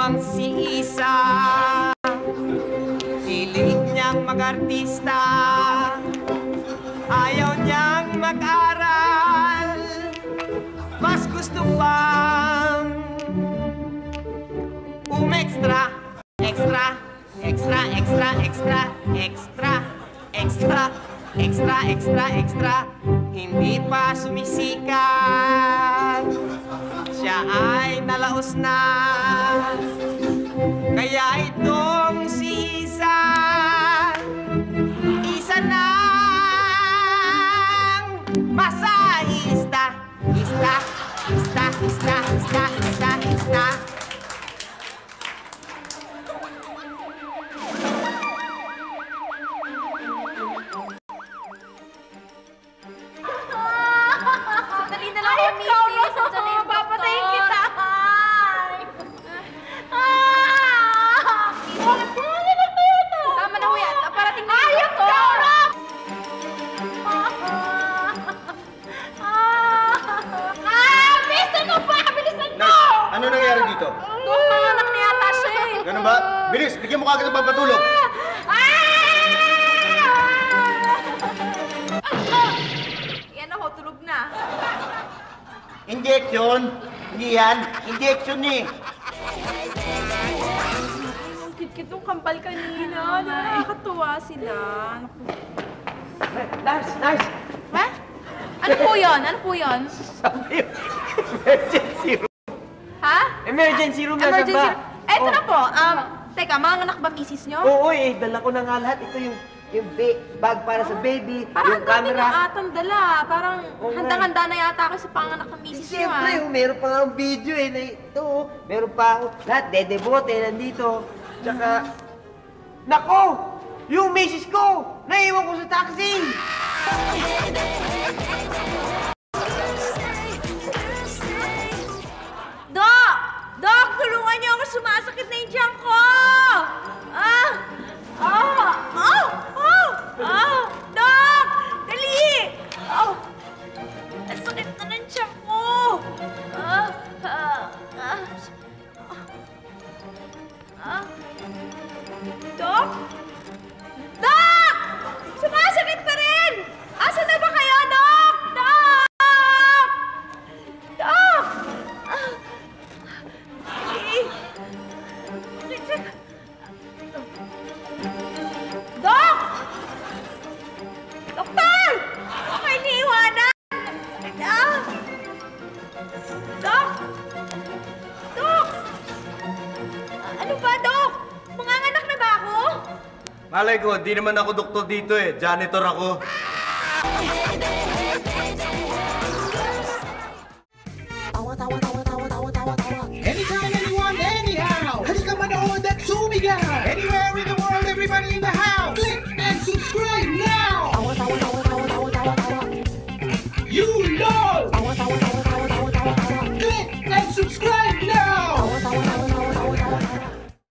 lamang si Isa. Hilig niyang mag-artista, ayaw niyang mag-aral, mas gusto pang umextra, extra, extra, extra, extra, extra, extra, extra, extra, extra. Hindi pa sumisikat, siya ay nalaos na. Kaya itong si Isa, isa ng masahista. Ista, ista, ista, ista, ista, ista. Sandali na lang, Missy. Sandali na, papatayin kita. Tama na, Huya. Parating na yung doktor. Bilisan mo pa! Bilisan mo! Ano nangyari dito? Dok, manganak na yata siya eh. Ganun ba? Bilis, bigyan mo kagad ng pampatulog. Yan ako, tulog na. Injection? Hindi yan. Injection eh. Ang kit-kit nung kambal kanina. Nakakatuwa sila. Nurse! Ha? Ano po yun? Ano po yun? Sabi, emergency room. Ha? Emergency room na Emergency ba? room. Eto na po. Teka, mga anak ba misis nyo? Oo eh, dala ko na nga lahat. Ito yung bag para sa baby, Parang yung ang dami camera. ng atang dala. Parang handang-handa na yata ako sa panganak ng misis nyo. Siyempre, meron pa nga ang video eh. Na ito, meron pa ako. Lahat, dedebote, nandito. Tsaka, nako! Yung misis ko! Naiwan ko sa taxi! Dok! Dok! Tulungan niyo ako! Sumasakit na yung tiyan ko! Dok! Dali! Ang sakit na ng tiyan ko! Dok? Dok! Sumasakit pa rin! Asan na ba kayo, Dok? Dok! Dok! Dok! Doktor! May iniiwanan! Dok! Dok! Ano ba, Dok? Manganganak na ba ako? Malay ko, di naman ako doktor dito eh. Janitor ako. Anytime, anyone, anyhow. Halika manood at sumigaw. Anywhere in the